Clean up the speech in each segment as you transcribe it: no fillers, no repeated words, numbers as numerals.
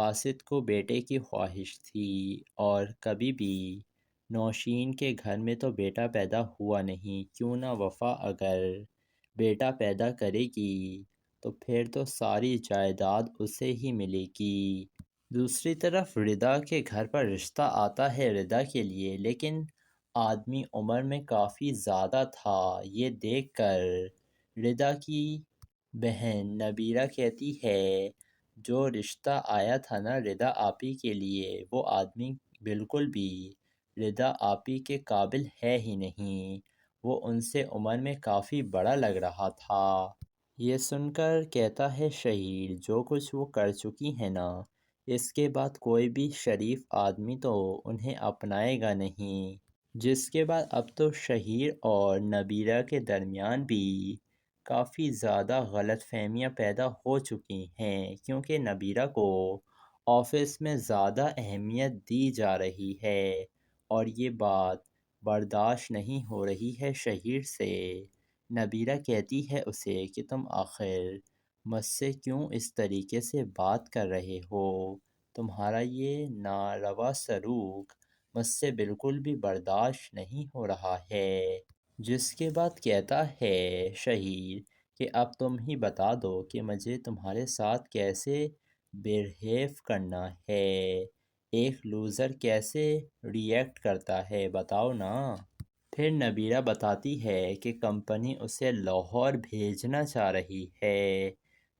باسط کو بیٹے کی خواہش تھی اور کبھی بھی نوشین کے گھر میں تو بیٹا پیدا ہوا نہیں۔ کیوں نہ وفا اگر بیٹا پیدا کرے گی تو پھر تو ساری جائیداد اسے ہی ملے گی۔ دوسری طرف ردا کے گھر پر رشتہ آتا ہے ردا کے لیے، لیکن آدمی عمر میں کافی زیادہ تھا۔ یہ دیکھ کر ردا کی بہن نبیرہ کہتی ہے جو رشتہ آیا تھا نا ردا آپی کے لیے، وہ آدمی بالکل بھی ردا آپی کے قابل ہے ہی نہیں، وہ ان سے عمر میں کافی بڑا لگ رہا تھا۔ یہ سن کر کہتا ہے شہیر جو کچھ وہ کر چکی ہے نا، اس کے بعد کوئی بھی شریف آدمی تو انہیں اپنائے گا نہیں۔ جس کے بعد اب تو شہیر اور نبیرہ کے درمیان بھی کافی زیادہ غلط فہمیاں پیدا ہو چکی ہیں، کیونکہ نبیرہ کو آفس میں زیادہ اہمیت دی جا رہی ہے اور یہ بات برداشت نہیں ہو رہی ہے شہیر سے۔ نبیرہ کہتی ہے اسے کہ تم آخر مجھ سے کیوں اس طریقے سے بات کر رہے ہو، تمہارا یہ ناروا سلوک مجھ سے بالکل بھی برداشت نہیں ہو رہا ہے۔ جس کے بعد کہتا ہے شہیر کہ اب تم ہی بتا دو کہ مجھے تمہارے ساتھ کیسے بیہیو کرنا ہے، ایک لوزر کیسے ری ایکٹ کرتا ہے بتاؤ نا۔ پھر نبیرہ بتاتی ہے کہ کمپنی اسے لاہور بھیجنا چاہ رہی ہے۔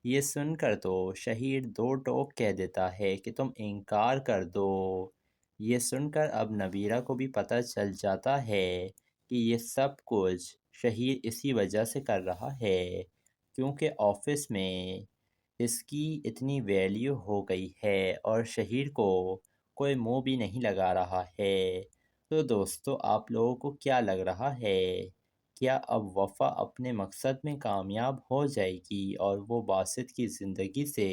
یہ سن کر تو شہیر دو ٹوک کہہ دیتا ہے کہ تم انکار کر دو۔ یہ سن کر اب نبیرہ کو بھی پتہ چل جاتا ہے کہ یہ سب کچھ شہیر اسی وجہ سے کر رہا ہے کیونکہ آفس میں اس کی اتنی ویلیو ہو گئی ہے اور شہیر کو کوئی منہ بھی نہیں لگا رہا ہے۔ تو دوستو آپ لوگوں کو کیا لگ رہا ہے، کیا اب وفا اپنے مقصد میں کامیاب ہو جائے گی اور وہ باسط کی زندگی سے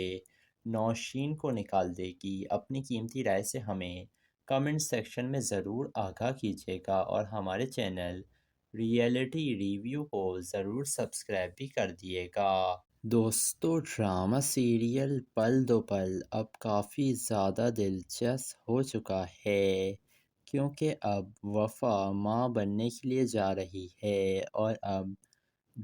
نوشین کو نکال دے گی؟ اپنی قیمتی رائے سے ہمیں کمنٹ سیکشن میں ضرور آگاہ کیجیے گا اور ہمارے چینل ریئلٹی ریویو کو ضرور سبسکرائب بھی کر دیے گا۔ دوستو ڈرامہ سیریل پل دو پل اب کافی زیادہ دلچسپ ہو چکا ہے کیونکہ اب وفا ماں بننے کے لیے جا رہی ہے اور اب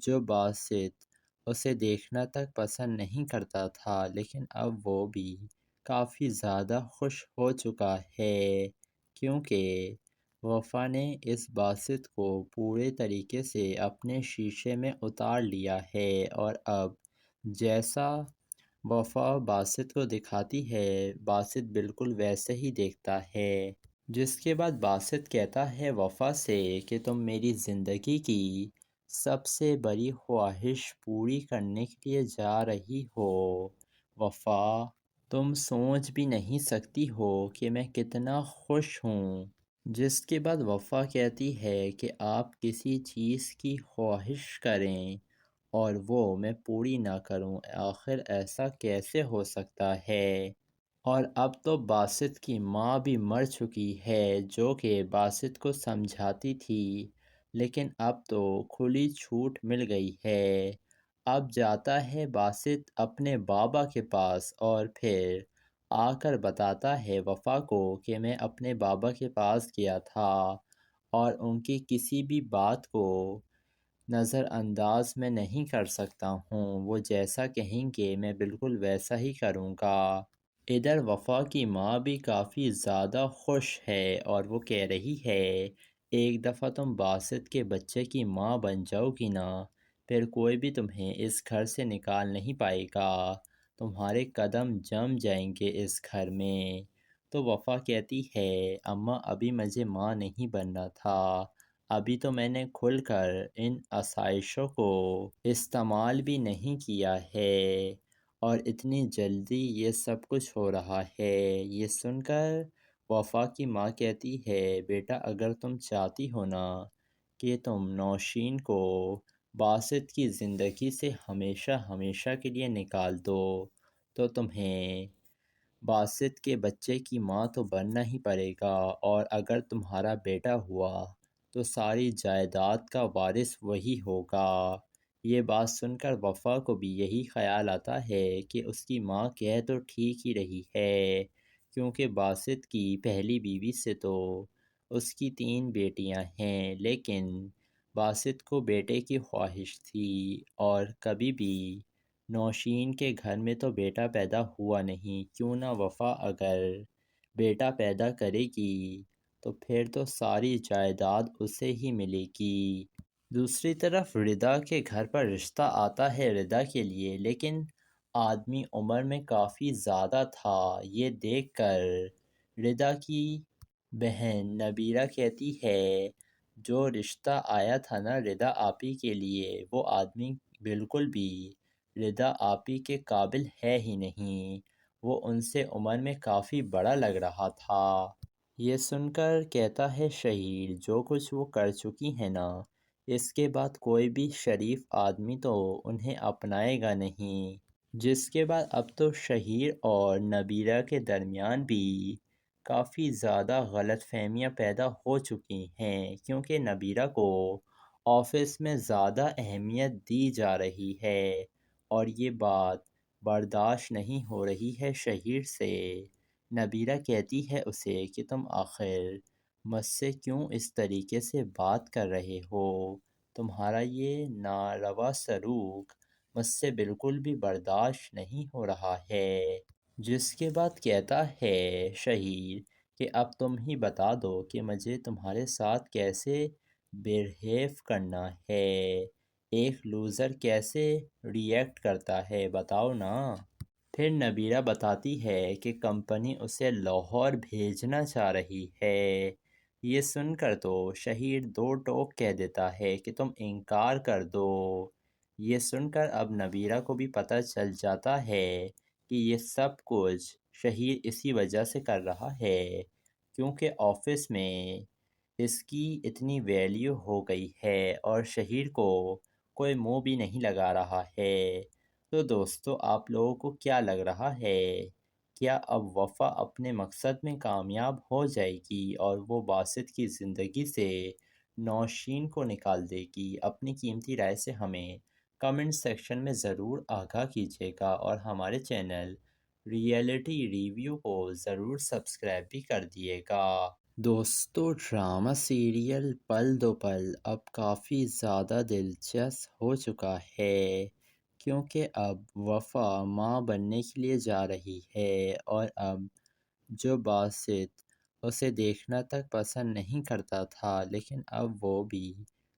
جو باسط اسے دیکھنا تک پسند نہیں کرتا تھا لیکن اب وہ بھی کافی زیادہ خوش ہو چکا ہے کیونکہ وفا نے اس باسط کو پورے طریقے سے اپنے شیشے میں اتار لیا ہے اور اب جیسا وفا باسط کو دکھاتی ہے باسط بالکل ویسے ہی دیکھتا ہے۔ جس کے بعد باسط کہتا ہے وفا سے کہ تم میری زندگی کی سب سے بڑی خواہش پوری کرنے کے لیے جا رہی ہو وفا، تم سوچ بھی نہیں سکتی ہو کہ میں کتنا خوش ہوں۔ جس کے بعد وفا کہتی ہے کہ آپ کسی چیز کی خواہش کریں اور وہ میں پوری نہ کروں، آخر ایسا کیسے ہو سکتا ہے؟ اور اب تو باسط کی ماں بھی مر چکی ہے جو کہ باسط کو سمجھاتی تھی، لیکن اب تو کھلی چھوٹ مل گئی ہے۔ اب جاتا ہے باسط اپنے بابا کے پاس اور پھر آ کر بتاتا ہے وفا کو کہ میں اپنے بابا کے پاس گیا تھا اور ان کی کسی بھی بات کو نظر انداز میں نہیں کر سکتا ہوں، وہ جیسا کہیں گے میں بالکل ویسا ہی کروں گا۔ ادھر وفا کی ماں بھی کافی زیادہ خوش ہے اور وہ کہہ رہی ہے ایک دفعہ تم باسط کے بچے کی ماں بن جاؤ گی نا، پھر کوئی بھی تمہیں اس گھر سے نکال نہیں پائے گا، تمہارے قدم جم جائیں گے اس گھر میں۔ تو وفا کہتی ہے اماں ابھی مجھے ماں نہیں بننا تھا، ابھی تو میں نے کھل کر ان آسائشوں کو استعمال بھی نہیں کیا ہے اور اتنی جلدی یہ سب کچھ ہو رہا ہے۔ یہ سن کر وفا کی ماں کہتی ہے بیٹا اگر تم چاہتی ہو نا کہ تم نوشین کو باسط کی زندگی سے ہمیشہ ہمیشہ کے لیے نکال دو تو تمہیں باسط کے بچے کی ماں تو بننا ہی پڑے گا اور اگر تمہارا بیٹا ہوا تو ساری جائیداد کا وارث وہی ہوگا یہ بات سن کر وفا کو بھی یہی خیال آتا ہے کہ اس کی ماں کہہ تو ٹھیک ہی رہی ہے، کیونکہ باسط کی پہلی بیوی سے تو اس کی 3 بیٹیاں ہیں، لیکن باسط کو بیٹے کی خواہش تھی اور کبھی بھی نوشین کے گھر میں تو بیٹا پیدا ہوا نہیں۔ کیوں نہ وفا اگر بیٹا پیدا کرے گی تو پھر تو ساری جائیداد اسے ہی ملے گی۔ دوسری طرف ردا کے گھر پر رشتہ آتا ہے ردا کے لیے، لیکن آدمی عمر میں کافی زیادہ تھا۔ یہ دیکھ کر ردا کی بہن نبیرہ کہتی ہے جو رشتہ آیا تھا نا ردا آپی کے لیے، وہ آدمی بالکل بھی ردا آپی کے قابل ہے ہی نہیں، وہ ان سے عمر میں کافی بڑا لگ رہا تھا۔ یہ سن کر کہتا ہے شہیر جو کچھ وہ کر چکی ہیں نا، اس کے بعد کوئی بھی شریف آدمی تو انہیں اپنائے گا نہیں۔ جس کے بعد اب تو شہیر اور نبیرہ کے درمیان بھی کافی زیادہ غلط فہمیاں پیدا ہو چکی ہیں، کیونکہ نبیرہ کو آفس میں زیادہ اہمیت دی جا رہی ہے اور یہ بات برداشت نہیں ہو رہی ہے شہیر سے۔ نبیرہ کہتی ہے اسے کہ تم آخر مجھ سے کیوں اس طریقے سے بات کر رہے ہو؟ تمہارا یہ ناروا سلوک مجھ سے بالکل بھی برداشت نہیں ہو رہا ہے۔ جس کے بعد کہتا ہے شہیر کہ اب تم ہی بتا دو کہ مجھے تمہارے ساتھ کیسے بیہیو کرنا ہے، ایک لوزر کیسے ری ایکٹ کرتا ہے بتاؤ نا۔ پھر نبیرہ بتاتی ہے کہ کمپنی اسے لاہور بھیجنا چاہ رہی ہے۔ یہ سن کر تو شہیر 2 ٹوک کہہ دیتا ہے کہ تم انکار کر دو۔ یہ سن کر اب نبیرہ کو بھی پتہ چل جاتا ہے کہ یہ سب کچھ شہیر اسی وجہ سے کر رہا ہے کیونکہ آفس میں اس کی اتنی ویلیو ہو گئی ہے اور شہیر کو کوئی منہ بھی نہیں لگا رہا ہے۔ تو دوستو آپ لوگوں کو کیا لگ رہا ہے؟ کیا اب وفا اپنے مقصد میں کامیاب ہو جائے گی اور وہ باسط کی زندگی سے نوشین کو نکال دے گی؟ اپنی قیمتی رائے سے ہمیں کمنٹ سیکشن میں ضرور آگاہ کیجیے گا اور ہمارے چینل ریئلٹی ریویو کو ضرور سبسکرائب بھی کر دیے گا۔ دوستو ڈرامہ سیریل پل دو پل اب کافی زیادہ دلچسپ ہو چکا ہے، کیونکہ اب وفا ماں بننے کے لیے جا رہی ہے اور اب جو باسط اسے دیکھنا تک پسند نہیں کرتا تھا، لیکن اب وہ بھی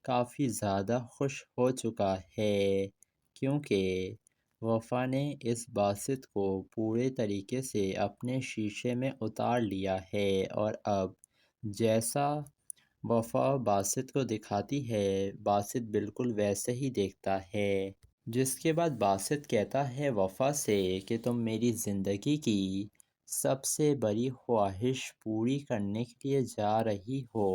کافی زیادہ خوش ہو چکا ہے کیونکہ وفا نے اس باسط کو پورے طریقے سے اپنے شیشے میں اتار لیا ہے اور اب جیسا وفا باسط کو دکھاتی ہے باسط بالکل ویسے ہی دیکھتا ہے۔ جس کے بعد باسط کہتا ہے وفا سے کہ تم میری زندگی کی سب سے بڑی خواہش پوری کرنے کے لیے جا رہی ہو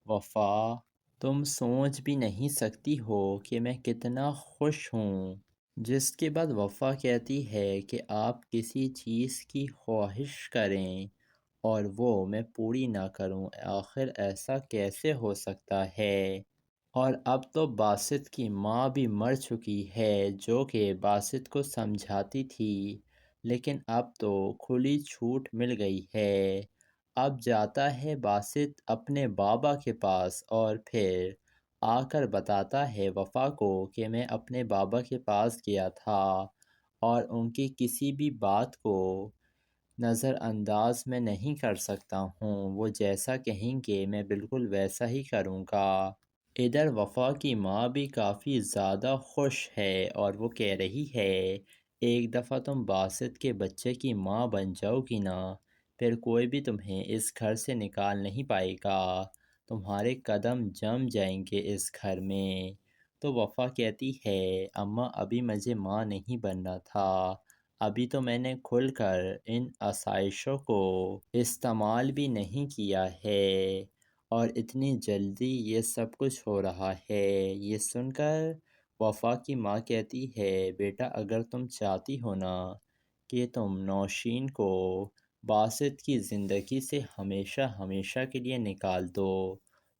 وفا، تم سوچ بھی نہیں سکتی ہو کہ میں کتنا خوش ہوں۔ جس کے بعد وفا کہتی ہے کہ آپ کسی چیز کی خواہش کریں اور وہ میں پوری نہ کروں، آخر ایسا کیسے ہو سکتا ہے؟ اور اب تو باسط کی ماں بھی مر چکی ہے جو کہ باسط کو سمجھاتی تھی، لیکن اب تو کھلی چھوٹ مل گئی ہے۔ اب جاتا ہے باسط اپنے بابا کے پاس اور پھر آ کر بتاتا ہے وفا کو کہ میں اپنے بابا کے پاس گیا تھا اور ان کی کسی بھی بات کو نظر انداز میں نہیں کر سکتا ہوں، وہ جیسا کہیں گے میں بالکل ویسا ہی کروں گا۔ ادھر وفا کی ماں بھی کافی زیادہ خوش ہے اور وہ کہہ رہی ہے ایک دفعہ تم باسط کے بچے کی ماں بن جاؤ گی نا، پھر کوئی بھی تمہیں اس گھر سے نکال نہیں پائے گا، تمہارے قدم جم جائیں گے اس گھر میں۔ تو وفا کہتی ہے اماں ابھی مجھے ماں نہیں بننا تھا، ابھی تو میں نے کھل کر ان آسائشوں کو استعمال بھی نہیں کیا ہے اور اتنی جلدی یہ سب کچھ ہو رہا ہے۔ یہ سن کر وفا کی ماں کہتی ہے بیٹا اگر تم چاہتی ہو نا کہ تم نوشین کو باسط کی زندگی سے ہمیشہ ہمیشہ کے لیے نکال دو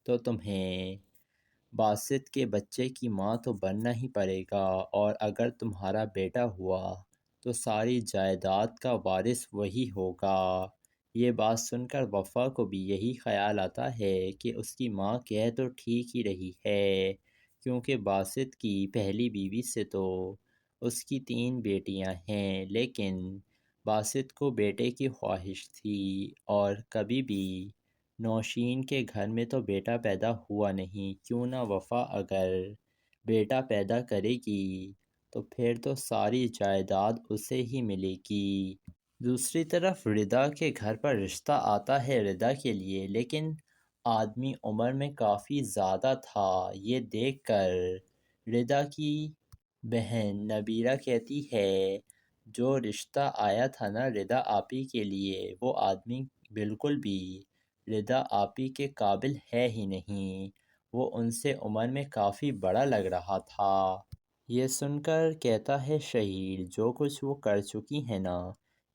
تو تمہیں باسط کے بچے کی ماں تو بننا ہی پڑے گا، اور اگر تمہارا بیٹا ہوا تو ساری جائیداد کا وارث وہی ہوگا۔ یہ بات سن کر وفا کو بھی یہی خیال آتا ہے کہ اس کی ماں کہہ تو ٹھیک ہی رہی ہے، کیونکہ باسط کی پہلی بیوی سے تو اس کی 3 بیٹیاں ہیں، لیکن باسط کو بیٹے کی خواہش تھی، اور کبھی بھی نوشین کے گھر میں تو بیٹا پیدا ہوا نہیں۔ کیوں نہ وفا اگر بیٹا پیدا کرے گی تو پھر تو ساری جائیداد اسے ہی ملے گی۔ دوسری طرف ردا کے گھر پر رشتہ آتا ہے ردا کے لیے، لیکن آدمی عمر میں کافی زیادہ تھا۔ یہ دیکھ کر ردا کی بہن نبیرہ کہتی ہے، جو رشتہ آیا تھا نا ردا آپی کے لیے، وہ آدمی بالکل بھی ردا آپی کے قابل ہے ہی نہیں، وہ ان سے عمر میں کافی بڑا لگ رہا تھا۔ یہ سن کر کہتا ہے شہیر، جو کچھ وہ کر چکی ہیں نا،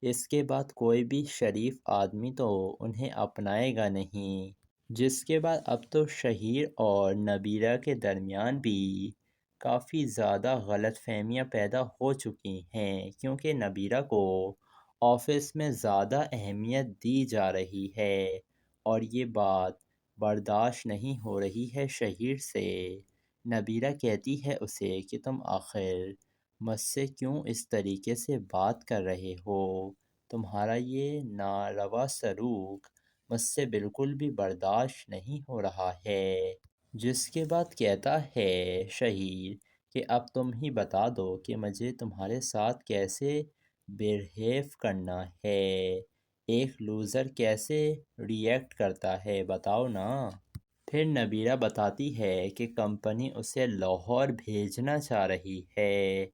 اس کے بعد کوئی بھی شریف آدمی تو انہیں اپنائے گا نہیں۔ جس کے بعد اب تو شہیر اور نبیرہ کے درمیان بھی کافی زیادہ غلط فہمیاں پیدا ہو چکی ہیں، کیونکہ نبیرہ کو آفس میں زیادہ اہمیت دی جا رہی ہے، اور یہ بات برداشت نہیں ہو رہی ہے شہیر سے۔ نبیرہ کہتی ہے اسے کہ تم آخر مجھ سے کیوں اس طریقے سے بات کر رہے ہو؟ تمہارا یہ ناروا سلوک مجھ سے بالکل بھی برداشت نہیں ہو رہا ہے۔ جس کے بعد کہتا ہے شہیر کہ اب تم ہی بتا دو کہ مجھے تمہارے ساتھ کیسے بیہیو کرنا ہے، ایک لوزر کیسے ری ایکٹ کرتا ہے، بتاؤ نا۔ پھر نبیرہ بتاتی ہے کہ کمپنی اسے لاہور بھیجنا چاہ رہی ہے۔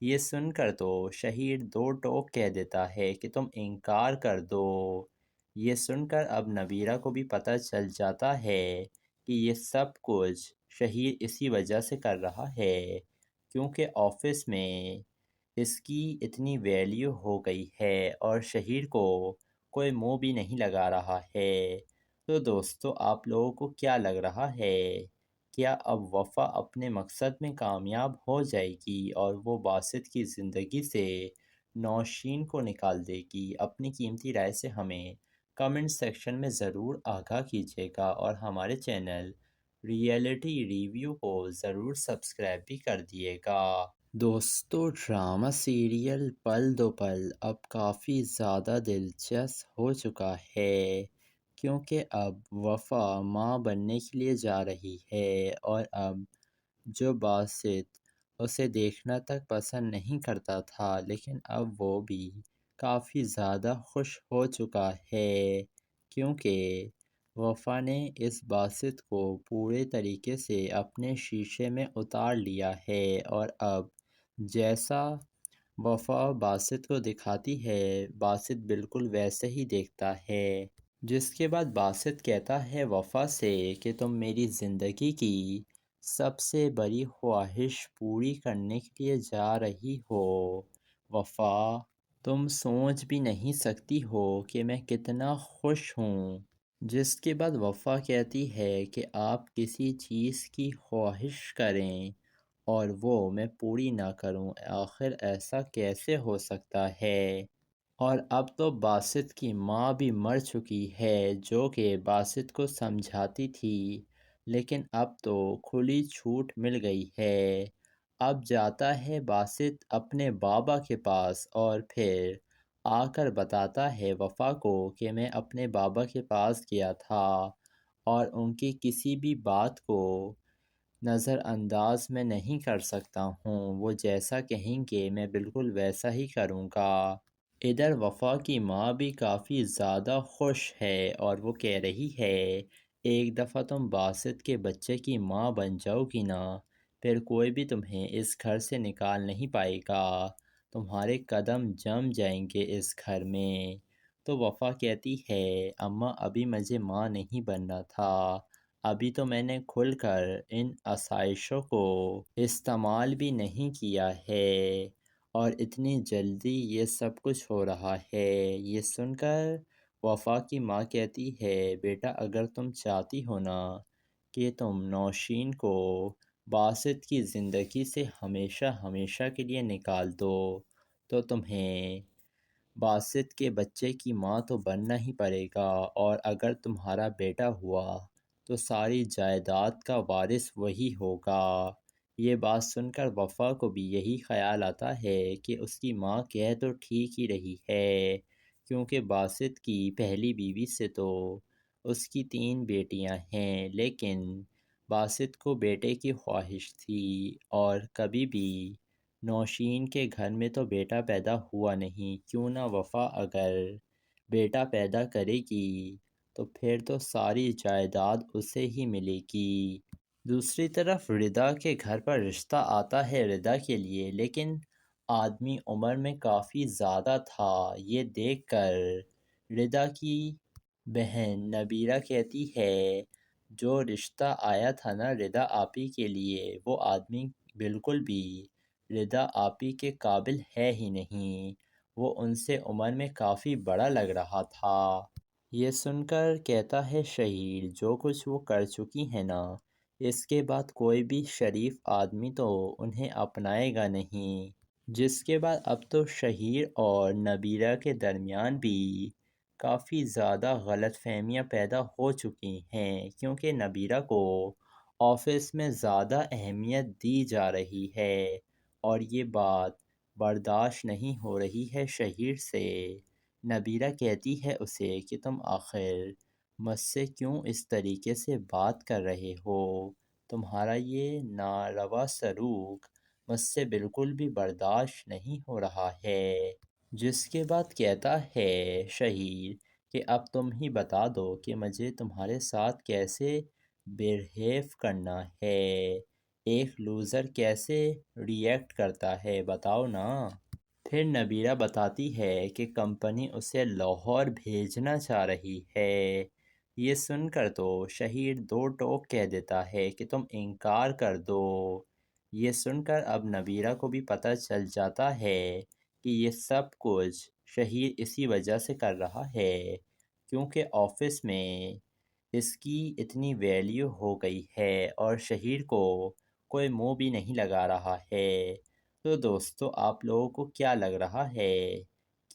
یہ سن کر تو شہیر 2 ٹوک کہہ دیتا ہے کہ تم انکار کر دو۔ یہ سن کر اب نبیرہ کو بھی پتہ چل جاتا ہے کہ یہ سب کچھ شہیر اسی وجہ سے کر رہا ہے، کیونکہ آفس میں اس کی اتنی ویلیو ہو گئی ہے اور شہیر کو کوئی منہ بھی نہیں لگا رہا ہے۔ تو دوستو، آپ لوگوں کو کیا لگ رہا ہے؟ کیا اب وفا اپنے مقصد میں کامیاب ہو جائے گی اور وہ باسط کی زندگی سے نوشین کو نکال دے گی؟ اپنی قیمتی رائے سے ہمیں کمنٹ سیکشن میں ضرور آگاہ کیجیے گا، اور ہمارے چینل ریئلٹی ریویو کو ضرور سبسکرائب بھی کر دیے گا۔ دوستو، ڈرامہ سیریل پل دو پل اب کافی زیادہ دلچسپ ہو چکا ہے، کیونکہ اب وفا ماں بننے کے لیے جا رہی ہے، اور اب جو باسط اسے دیکھنا تک پسند نہیں کرتا تھا، لیکن اب وہ بھی کافی زیادہ خوش ہو چکا ہے، کیونکہ وفا نے اس باسط کو پورے طریقے سے اپنے شیشے میں اتار لیا ہے، اور اب جیسا وفا باسط کو دکھاتی ہے باسط بالکل ویسے ہی دیکھتا ہے۔ جس کے بعد باسط کہتا ہے وفا سے کہ تم میری زندگی کی سب سے بڑی خواہش پوری کرنے کے لیے جا رہی ہو۔ وفا، تم سوچ بھی نہیں سکتی ہو کہ میں کتنا خوش ہوں۔ جس کے بعد وفا کہتی ہے کہ آپ کسی چیز کی خواہش کریں اور وہ میں پوری نہ کروں، آخر ایسا کیسے ہو سکتا ہے؟ اور اب تو باسط کی ماں بھی مر چکی ہے، جو کہ باسط کو سمجھاتی تھی، لیکن اب تو کھلی چھوٹ مل گئی ہے۔ اب جاتا ہے باسط اپنے بابا کے پاس، اور پھر آ کر بتاتا ہے وفا کو کہ میں اپنے بابا کے پاس گیا تھا، اور ان کی کسی بھی بات کو نظر انداز میں نہیں کر سکتا ہوں، وہ جیسا کہیں گے میں بالکل ویسا ہی کروں گا۔ ادھر وفا کی ماں بھی کافی زیادہ خوش ہے، اور وہ کہہ رہی ہے ایک دفعہ تم باسط کے بچے کی ماں بن جاؤ گی نا، پھر کوئی بھی تمہیں اس گھر سے نکال نہیں پائے گا، تمہارے قدم جم جائیں گے اس گھر میں۔ تو وفا کہتی ہے اماں، ابھی مجھے ماں نہیں بننا تھا، ابھی تو میں نے کھل کر ان آسائشوں کو استعمال بھی نہیں کیا ہے، اور اتنی جلدی یہ سب کچھ ہو رہا ہے۔ یہ سن کر وفا کی ماں کہتی ہے بیٹا، اگر تم چاہتی ہو نا کہ تم نوشین کو باسط کی زندگی سے ہمیشہ ہمیشہ کے لیے نکال دو تو تمہیں باسط کے بچے کی ماں تو بننا ہی پڑے گا، اور اگر تمہارا بیٹا ہوا تو ساری جائیداد کا وارث وہی ہوگا۔ یہ بات سن کر وفا کو بھی یہی خیال آتا ہے کہ اس کی ماں کہہ تو ٹھیک ہی رہی ہے، کیونکہ باسط کی پہلی بیوی سے تو اس کی 3 بیٹیاں ہیں، لیکن باسط کو بیٹے کی خواہش تھی، اور کبھی بھی نوشین کے گھر میں تو بیٹا پیدا ہوا نہیں۔ کیوں نہ وفا اگر بیٹا پیدا کرے گی تو پھر تو ساری جائیداد اسے ہی ملے گی۔ دوسری طرف ردا کے گھر پر رشتہ آتا ہے ردا کے لیے، لیکن آدمی عمر میں کافی زیادہ تھا۔ یہ دیکھ کر ردا کی بہن نبیرہ کہتی ہے جو رشتہ آیا تھا نا ردا آپی کے لیے، وہ آدمی بالکل بھی ردا آپی کے قابل ہے ہی نہیں، وہ ان سے عمر میں کافی بڑا لگ رہا تھا۔ یہ سن کر کہتا ہے شہیر جو کچھ وہ کر چکی ہے نا، اس کے بعد کوئی بھی شریف آدمی تو انہیں اپنائے گا نہیں۔ جس کے بعد اب تو شہیر اور نبیرہ کے درمیان بھی کافی زیادہ غلط فہمیاں پیدا ہو چکی ہیں، کیونکہ نبیرہ کو آفس میں زیادہ اہمیت دی جا رہی ہے، اور یہ بات برداشت نہیں ہو رہی ہے شہیر سے۔ نبیرہ کہتی ہے اسے کہ تم آخر مجھ سے کیوں اس طریقے سے بات کر رہے ہو، تمہارا یہ ناروا سلوک مجھ سے بالکل بھی برداشت نہیں ہو رہا ہے۔ جس کے بعد کہتا ہے شہیر کہ اب تم ہی بتا دو کہ مجھے تمہارے ساتھ کیسے بیہیو کرنا ہے، ایک لوزر کیسے ری ایکٹ کرتا ہے بتاؤ نا۔ پھر نبیرہ بتاتی ہے کہ کمپنی اسے لاہور بھیجنا چاہ رہی ہے۔ یہ سن کر تو شہیر 2 ٹوک کہہ دیتا ہے کہ تم انکار کر دو۔ یہ سن کر اب نبیرہ کو بھی پتہ چل جاتا ہے کہ یہ سب کچھ شہیر اسی وجہ سے کر رہا ہے، کیونکہ آفس میں اس کی اتنی ویلیو ہو گئی ہے اور شہیر کو کوئی منہ بھی نہیں لگا رہا ہے۔ تو دوستو آپ لوگوں کو کیا لگ رہا ہے،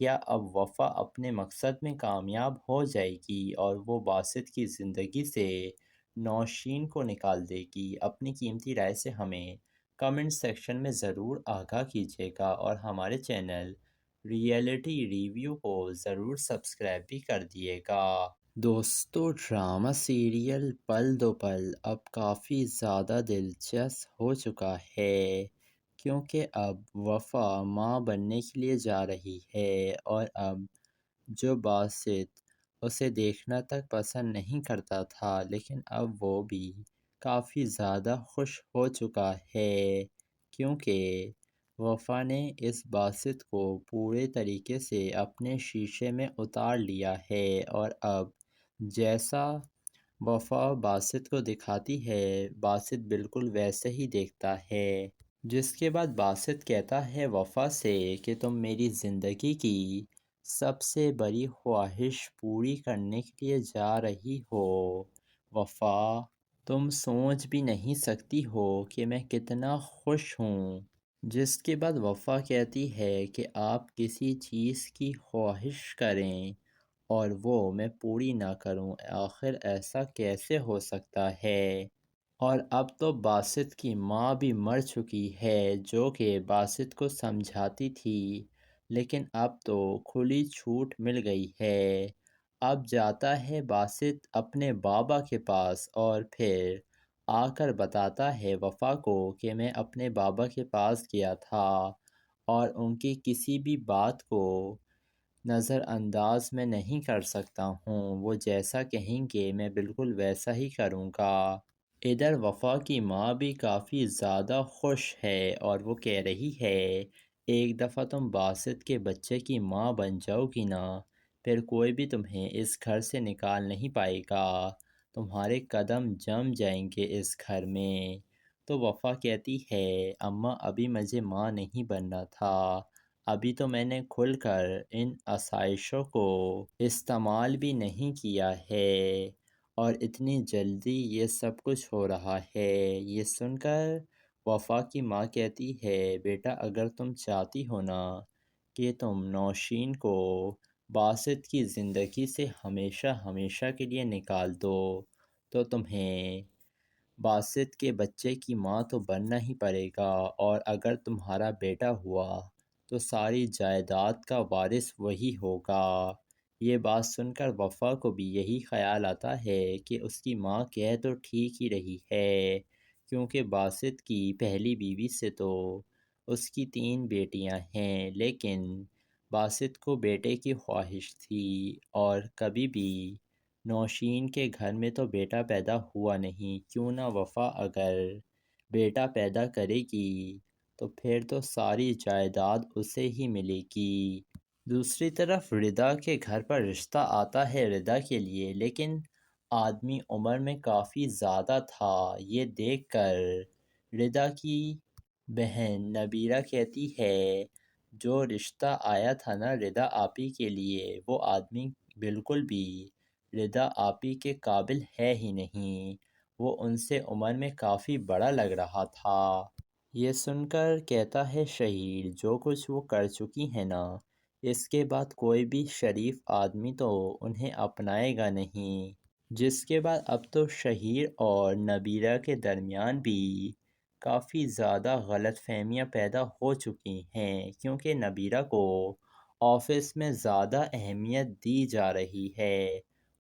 کیا اب وفا اپنے مقصد میں کامیاب ہو جائے گی اور وہ باسط کی زندگی سے نوشین کو نکال دے گی؟ اپنی قیمتی رائے سے ہمیں کمنٹ سیکشن میں ضرور آگاہ کیجیے گا، اور ہمارے چینل ریئلٹی ریویو کو ضرور سبسکرائب بھی کر دیے گا۔ دوستو ڈرامہ سیریل پل دو پل اب کافی زیادہ دلچسپ ہو چکا ہے، کیونکہ اب وفا ماں بننے کے لیے جا رہی ہے، اور اب جو باسط اسے دیکھنا تک پسند نہیں کرتا تھا، لیکن اب وہ بھی کافی زیادہ خوش ہو چکا ہے، کیونکہ وفا نے اس باسط کو پورے طریقے سے اپنے شیشے میں اتار لیا ہے، اور اب جیسا وفا باسط کو دکھاتی ہے باسط بالکل ویسے ہی دیکھتا ہے۔ جس کے بعد باسط کہتا ہے وفا سے کہ تم میری زندگی کی سب سے بڑی خواہش پوری کرنے کے لیے جا رہی ہو وفا، تم سوچ بھی نہیں سکتی ہو کہ میں کتنا خوش ہوں۔ جس کے بعد وفا کہتی ہے کہ آپ کسی چیز کی خواہش کریں اور وہ میں پوری نہ کروں، آخر ایسا کیسے ہو سکتا ہے؟ اور اب تو باسط کی ماں بھی مر چکی ہے جو کہ باسط کو سمجھاتی تھی، لیکن اب تو کھلی چھوٹ مل گئی ہے۔ اب جاتا ہے باسط اپنے بابا کے پاس اور پھر آ کر بتاتا ہے وفا کو کہ میں اپنے بابا کے پاس گیا تھا اور ان کی کسی بھی بات کو نظر انداز میں نہیں کر سکتا ہوں، وہ جیسا کہیں گے میں بالکل ویسا ہی کروں گا۔ ادھر وفا کی ماں بھی کافی زیادہ خوش ہے اور وہ کہہ رہی ہے ایک دفعہ تم باسط کے بچے کی ماں بن جاؤ گی نا، پھر کوئی بھی تمہیں اس گھر سے نکال نہیں پائے گا، تمہارے قدم جم جائیں گے اس گھر میں۔ تو وفا کہتی ہے اماں ابھی مجھے ماں نہیں بننا تھا، ابھی تو میں نے کھل کر ان آسائشوں کو استعمال بھی نہیں کیا ہے، اور اتنی جلدی یہ سب کچھ ہو رہا ہے۔ یہ سن کر وفا کی ماں کہتی ہے بیٹا اگر تم چاہتی ہو نا کہ تم نوشین کو باسط کی زندگی سے ہمیشہ ہمیشہ کے لیے نکال دو تو تمہیں باسط کے بچے کی ماں تو بننا ہی پڑے گا، اور اگر تمہارا بیٹا ہوا تو ساری جائیداد کا وارث وہی ہوگا۔ یہ بات سن کر وفا کو بھی یہی خیال آتا ہے کہ اس کی ماں کہہ تو ٹھیک ہی رہی ہے، کیونکہ باسط کی پہلی بیوی سے تو اس کی 3 بیٹیاں ہیں، لیکن باسط کو بیٹے کی خواہش تھی اور کبھی بھی نوشین کے گھر میں تو بیٹا پیدا ہوا نہیں۔ کیوں نہ وفا اگر بیٹا پیدا کرے گی تو پھر تو ساری جائیداد اسے ہی ملے گی۔ دوسری طرف ردا کے گھر پر رشتہ آتا ہے ردا کے لیے، لیکن آدمی عمر میں کافی زیادہ تھا۔ یہ دیکھ کر ردا کی بہن نبیرہ کہتی ہے جو رشتہ آیا تھا نا ردا آپی کے لیے وہ آدمی بالکل بھی ردا آپی کے قابل ہے ہی نہیں، وہ ان سے عمر میں کافی بڑا لگ رہا تھا۔ یہ سن کر کہتا ہے شہیر جو کچھ وہ کر چکی ہے نا اس کے بعد کوئی بھی شریف آدمی تو انہیں اپنائے گا نہیں۔ جس کے بعد اب تو شہیر اور نبیرہ کے درمیان بھی کافی زیادہ غلط فہمیاں پیدا ہو چکی ہیں، کیونکہ نبیرہ کو آفس میں زیادہ اہمیت دی جا رہی ہے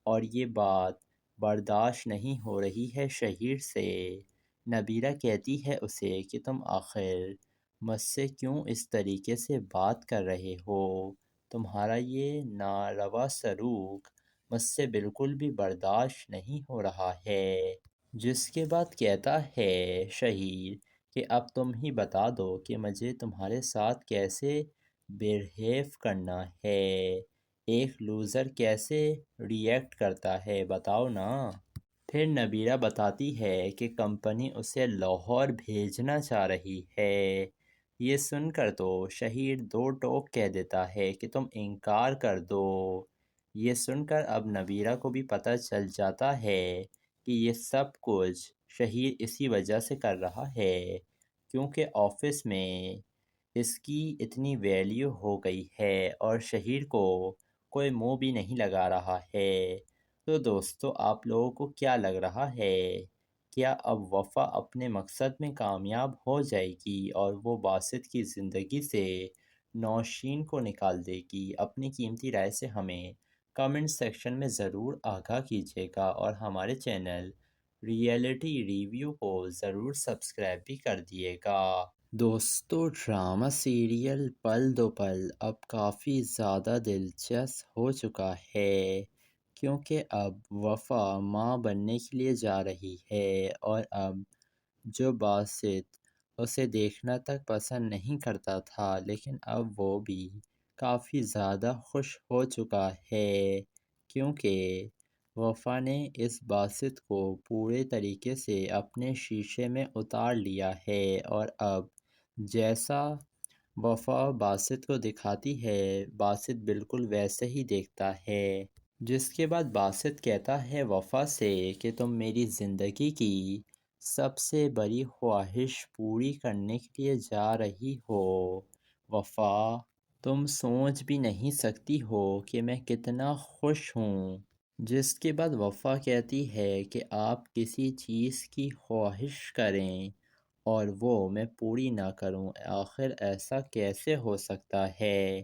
اور یہ بات برداشت نہیں ہو رہی ہے شہیر سے۔ نبیرہ کہتی ہے اسے کہ تم آخر مجھ سے کیوں اس طریقے سے بات کر رہے ہو، تمہارا یہ ناروا سلوک مجھ سے بالکل بھی برداشت نہیں ہو رہا ہے۔ جس کے بعد کہتا ہے شہیر کہ اب تم ہی بتا دو کہ مجھے تمہارے ساتھ کیسے بیہیو کرنا ہے، ایک لوزر کیسے ری ایکٹ کرتا ہے بتاؤ نا۔ پھر نبیرہ بتاتی ہے کہ کمپنی اسے لاہور بھیجنا چاہ رہی ہے۔ یہ سن کر تو شہیر 2 ٹوک کہہ دیتا ہے کہ تم انکار کر دو۔ یہ سن کر اب نبیرہ کو بھی پتہ چل جاتا ہے کہ یہ سب کچھ شہیر اسی وجہ سے کر رہا ہے کیونکہ آفس میں اس کی اتنی ویلیو ہو گئی ہے اور شہیر کو کوئی منہ بھی نہیں لگا رہا ہے۔ تو دوستو آپ لوگوں کو کیا لگ رہا ہے، کیا اب وفا اپنے مقصد میں کامیاب ہو جائے گی اور وہ باسط کی زندگی سے نوشین کو نکال دے گی؟ اپنی قیمتی رائے سے ہمیں کمنٹ سیکشن میں ضرور آگاہ کیجیے گا اور ہمارے چینل ریئلٹی ریویو کو ضرور سبسکرائب بھی کر دیے گا۔ دوستو ڈرامہ سیریل پل دو پل اب کافی زیادہ دلچسپ ہو چکا ہے، کیونکہ اب وفا ماں بننے کے لیے جا رہی ہے اور اب جو باسط اسے دیکھنا تک پسند نہیں کرتا تھا لیکن اب وہ بھی کافی زیادہ خوش ہو چکا ہے، کیونکہ وفا نے اس باسط کو پورے طریقے سے اپنے شیشے میں اتار لیا ہے اور اب جیسا وفا باسط کو دکھاتی ہے باسط بالکل ویسے ہی دیکھتا ہے۔ جس کے بعد باسط کہتا ہے وفا سے کہ تم میری زندگی کی سب سے بڑی خواہش پوری کرنے کے لیے جا رہی ہو وفا، تم سوچ بھی نہیں سکتی ہو کہ میں کتنا خوش ہوں۔ جس کے بعد وفا کہتی ہے کہ آپ کسی چیز کی خواہش کریں اور وہ میں پوری نہ کروں، آخر ایسا کیسے ہو سکتا ہے؟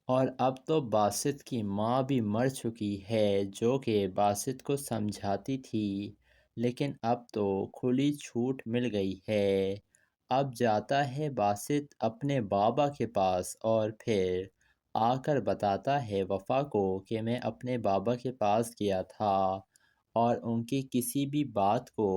اور اب تو باسط کی ماں بھی مر چکی ہے جو کہ باسط کو سمجھاتی تھی، لیکن اب تو کھلی چھوٹ مل گئی ہے۔ اب جاتا ہے باسط اپنے بابا کے پاس اور پھر آ کر بتاتا ہے وفا کو کہ میں اپنے بابا کے پاس گیا تھا اور ان کی کسی بھی بات کو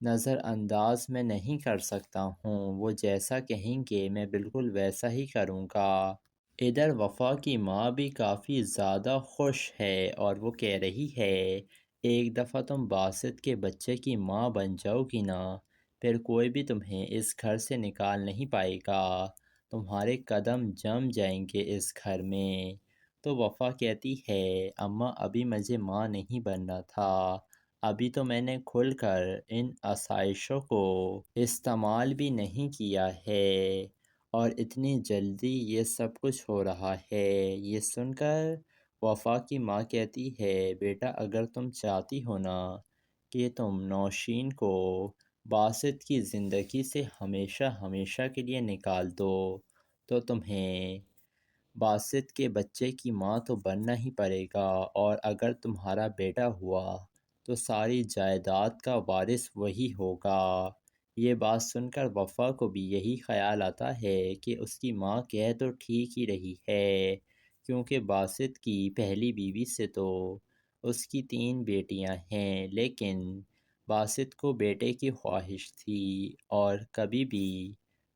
نظر انداز میں نہیں کر سکتا ہوں، وہ جیسا کہیں گے میں بالکل ویسا ہی کروں گا۔ ادھر وفا کی ماں بھی کافی زیادہ خوش ہے اور وہ کہہ رہی ہے ایک دفعہ تم باسط کے بچے کی ماں بن جاؤ گی نا پھر کوئی بھی تمہیں اس گھر سے نکال نہیں پائے گا، تمہارے قدم جم جائیں گے اس گھر میں۔ تو وفا کہتی ہے اماں ابھی مجھے ماں نہیں بننا تھا، ابھی تو میں نے کھل کر ان آسائشوں کو استعمال بھی نہیں کیا ہے اور اتنی جلدی یہ سب کچھ ہو رہا ہے۔ یہ سن کر وفا کی ماں کہتی ہے بیٹا اگر تم چاہتی ہو نا کہ تم نوشین کو باسط کی زندگی سے ہمیشہ ہمیشہ کے لیے نکال دو تو تمہیں باسط کے بچے کی ماں تو بننا ہی پڑے گا، اور اگر تمہارا بیٹا ہوا تو ساری جائیداد کا وارث وہی ہوگا۔ یہ بات سن کر وفا کو بھی یہی خیال آتا ہے کہ اس کی ماں کہہ تو ٹھیک ہی رہی ہے، کیونکہ باسط کی پہلی بیوی سے تو اس کی 3 بیٹیاں ہیں، لیکن باسط کو بیٹے کی خواہش تھی اور کبھی بھی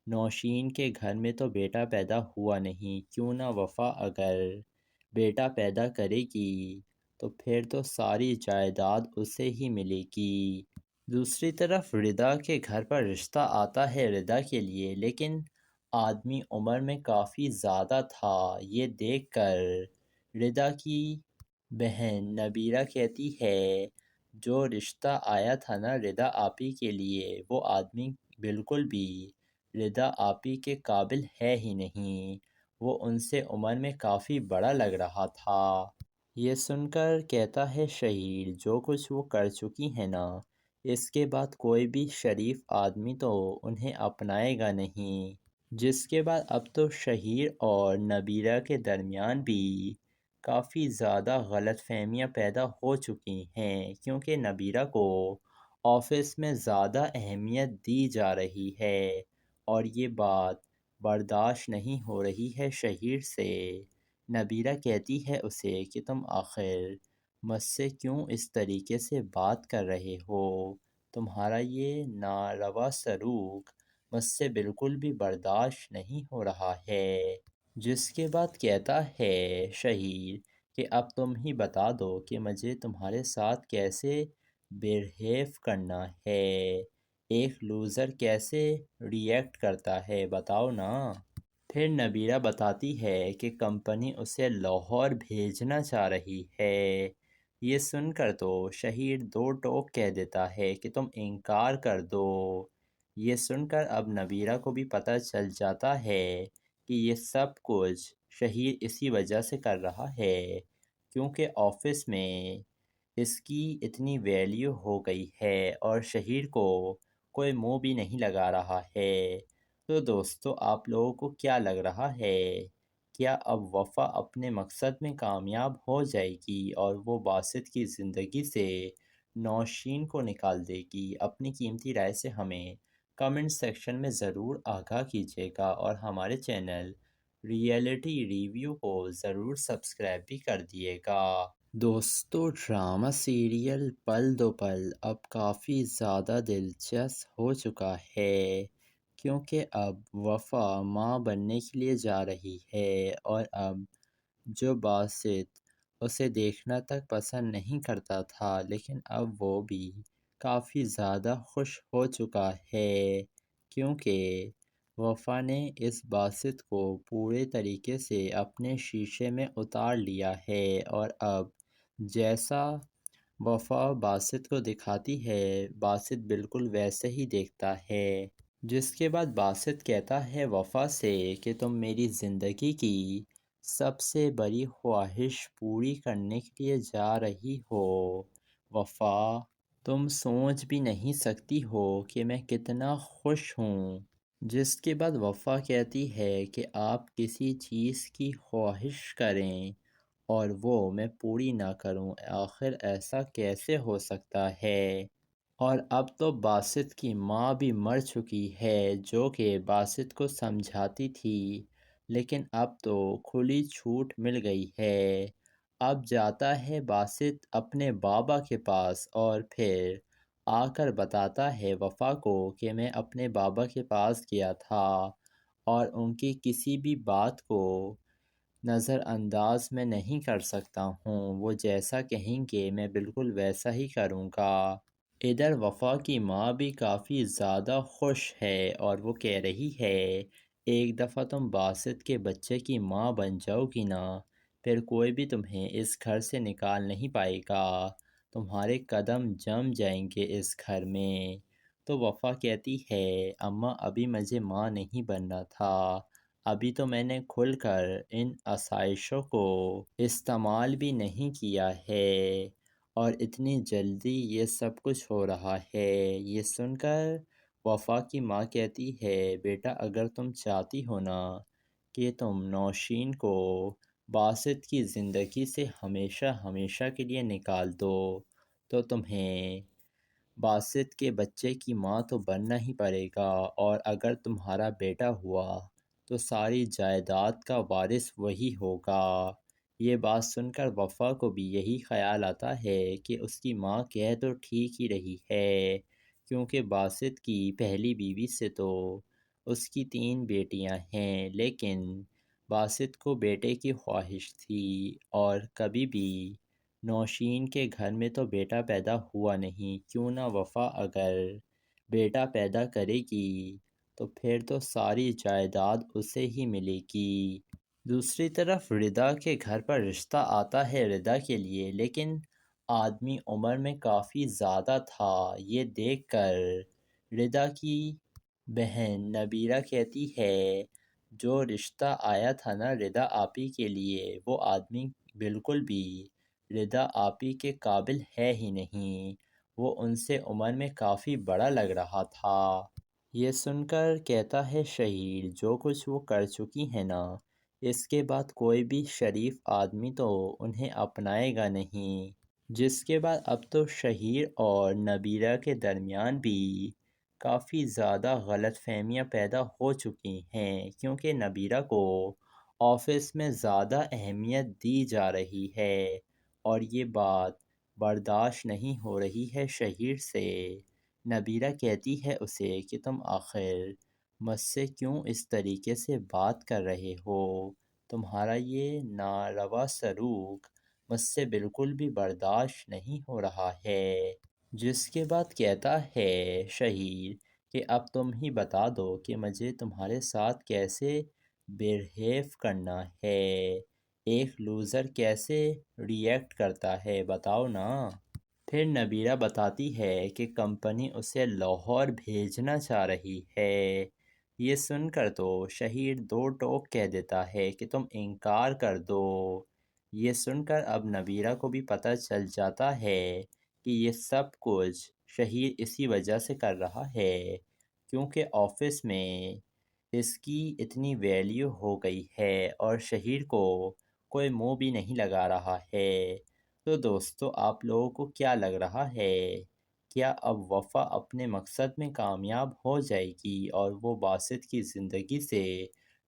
نوشین کے گھر میں تو بیٹا پیدا ہوا نہیں۔ کیوں نہ وفا اگر بیٹا پیدا کرے گی تو پھر تو ساری جائیداد اسے ہی ملے گی۔ دوسری طرف ردا کے گھر پر رشتہ آتا ہے ردا کے لیے، لیکن آدمی عمر میں کافی زیادہ تھا۔ یہ دیکھ کر ردا کی بہن نبیرہ کہتی ہے جو رشتہ آیا تھا نا ردا آپی کے لیے وہ آدمی بالکل بھی ردا آپی کے قابل ہے ہی نہیں، وہ ان سے عمر میں کافی بڑا لگ رہا تھا۔ یہ سن کر کہتا ہے شہیر جو کچھ وہ کر چکی ہیں نا اس کے بعد کوئی بھی شریف آدمی تو انہیں اپنائے گا نہیں۔ جس کے بعد اب تو شہیر اور نبیرہ کے درمیان بھی کافی زیادہ غلط فہمیاں پیدا ہو چکی ہیں، کیونکہ نبیرہ کو آفس میں زیادہ اہمیت دی جا رہی ہے اور یہ بات برداشت نہیں ہو رہی ہے شہیر سے۔ نبیرہ کہتی ہے اسے کہ تم آخر مجھ سے کیوں اس طریقے سے بات کر رہے ہو، تمہارا یہ ناروا سلوک مجھ سے بالکل بھی برداشت نہیں ہو رہا ہے۔ جس کے بعد کہتا ہے شہیر کہ اب تم ہی بتا دو کہ مجھے تمہارے ساتھ کیسے بیہیو کرنا ہے، ایک لوزر کیسے ری ایکٹ کرتا ہے بتاؤ نا۔ پھر نبیرہ بتاتی ہے کہ کمپنی اسے لاہور بھیجنا چاہ رہی ہے۔ یہ سن کر تو شہیر 2 ٹوک کہہ دیتا ہے کہ تم انکار کر دو۔ یہ سن کر اب نبیرہ کو بھی پتہ چل جاتا ہے کہ یہ سب کچھ شہیر اسی وجہ سے کر رہا ہے کیونکہ آفس میں اس کی اتنی ویلیو ہو گئی ہے اور شہیر کو کوئی منہ بھی نہیں لگا رہا ہے۔ تو دوستو آپ لوگوں کو کیا لگ رہا ہے، کیا اب وفا اپنے مقصد میں کامیاب ہو جائے گی اور وہ باسط کی زندگی سے نوشین کو نکال دے گی؟ اپنی قیمتی رائے سے ہمیں کمنٹ سیکشن میں ضرور آگاہ کیجیے گا اور ہمارے چینل ریئلٹی ریویو کو ضرور سبسکرائب بھی کر دیے گا۔ دوستو ڈرامہ سیریل پل دو پل اب کافی زیادہ دلچسپ ہو چکا ہے، کیونکہ اب وفا ماں بننے کے لیے جا رہی ہے اور اب جو باسط اسے دیکھنا تک پسند نہیں کرتا تھا لیکن اب وہ بھی کافی زیادہ خوش ہو چکا ہے، کیونکہ وفا نے اس باسط کو پورے طریقے سے اپنے شیشے میں اتار لیا ہے اور اب جیسا وفا باسط کو دکھاتی ہے باسط بالکل ویسے ہی دیکھتا ہے۔ جس کے بعد باسط کہتا ہے وفا سے کہ تم میری زندگی کی سب سے بڑی خواہش پوری کرنے کے لیے جا رہی ہو وفا، تم سوچ بھی نہیں سکتی ہو کہ میں کتنا خوش ہوں۔ جس کے بعد وفا کہتی ہے کہ آپ کسی چیز کی خواہش کریں اور وہ میں پوری نہ کروں، آخر ایسا کیسے ہو سکتا ہے؟ اور اب تو باسط کی ماں بھی مر چکی ہے جو کہ باسط کو سمجھاتی تھی، لیکن اب تو کھلی چھوٹ مل گئی ہے۔ اب جاتا ہے باسط اپنے بابا کے پاس اور پھر آ کر بتاتا ہے وفا کو کہ میں اپنے بابا کے پاس گیا تھا اور ان کی کسی بھی بات کو نظر انداز میں نہیں کر سکتا ہوں، وہ جیسا کہیں گے میں بالکل ویسا ہی کروں گا۔ ادھر وفا کی ماں بھی کافی زیادہ خوش ہے اور وہ کہہ رہی ہے ایک دفعہ تم باسط کے بچے کی ماں بن جاؤ گی نا پھر کوئی بھی تمہیں اس گھر سے نکال نہیں پائے گا، تمہارے قدم جم جائیں گے اس گھر میں۔ تو وفا کہتی ہے اماں ابھی مجھے ماں نہیں بننا تھا، ابھی تو میں نے کھل کر ان آسائشوں کو استعمال بھی نہیں کیا ہے اور اتنی جلدی یہ سب کچھ ہو رہا ہے۔ یہ سن کر وفا کی ماں کہتی ہے بیٹا اگر تم چاہتی ہو نا کہ تم نوشین کو باسط کی زندگی سے ہمیشہ ہمیشہ کے لیے نکال دو تو تمہیں باسط کے بچے کی ماں تو بننا ہی پڑے گا، اور اگر تمہارا بیٹا ہوا تو ساری جائیداد کا وارث وہی ہوگا۔ یہ بات سن کر وفا کو بھی یہی خیال آتا ہے کہ اس کی ماں کہہ تو ٹھیک ہی رہی ہے، کیونکہ باسط کی پہلی بیوی سے تو اس کی 3 بیٹیاں ہیں، لیکن باسط کو بیٹے کی خواہش تھی اور کبھی بھی نوشین کے گھر میں تو بیٹا پیدا ہوا نہیں۔ کیوں نہ وفا اگر بیٹا پیدا کرے گی تو پھر تو ساری جائیداد اسے ہی ملے گی۔ دوسری طرف ردا کے گھر پر رشتہ آتا ہے ردا کے لیے، لیکن آدمی عمر میں کافی زیادہ تھا۔ یہ دیکھ کر ردا کی بہن نبیرہ کہتی ہے جو رشتہ آیا تھا نا ردا آپی کے لیے وہ آدمی بالکل بھی ردا آپی کے قابل ہے ہی نہیں، وہ ان سے عمر میں کافی بڑا لگ رہا تھا۔ یہ سن کر کہتا ہے شہیر جو کچھ وہ کر چکی ہے نا اس کے بعد کوئی بھی شریف آدمی تو انہیں اپنائے گا نہیں، جس کے بعد اب تو شہیر اور نبیرہ کے درمیان بھی کافی زیادہ غلط فہمیاں پیدا ہو چکی ہیں، کیونکہ نبیرہ کو آفس میں زیادہ اہمیت دی جا رہی ہے اور یہ بات برداشت نہیں ہو رہی ہے شہیر سے۔ نبیرہ کہتی ہے اسے کہ تم آخر مجھ سے کیوں اس طریقے سے بات کر رہے ہو، تمہارا یہ ناروا سلوک مجھ سے بالکل بھی برداشت نہیں ہو رہا ہے۔ جس کے بعد کہتا ہے شہیر کہ اب تم ہی بتا دو کہ مجھے تمہارے ساتھ کیسے بیہیو کرنا ہے، ایک لوزر کیسے ری ایکٹ کرتا ہے بتاؤ نا۔ پھر نبیرہ بتاتی ہے کہ کمپنی اسے لاہور بھیجنا چاہ رہی ہے۔ یہ سن کر تو شہیر 2 ٹوک کہہ دیتا ہے کہ تم انکار کر دو۔ یہ سن کر اب نبیرہ کو بھی پتہ چل جاتا ہے کہ یہ سب کچھ شہیر اسی وجہ سے کر رہا ہے کیونکہ آفس میں اس کی اتنی ویلیو ہو گئی ہے اور شہیر کو کوئی منہ بھی نہیں لگا رہا ہے۔ تو دوستو آپ لوگوں کو کیا لگ رہا ہے، کیا اب وفا اپنے مقصد میں کامیاب ہو جائے گی اور وہ باسط کی زندگی سے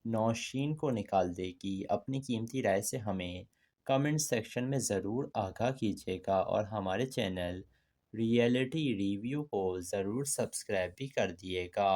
نوشین کو نکال دے گی؟ اپنی قیمتی رائے سے ہمیں کمنٹ سیکشن میں ضرور آگاہ کیجیے گا اور ہمارے چینل ریئلٹی ریویو کو ضرور سبسکرائب بھی کر دیے گا۔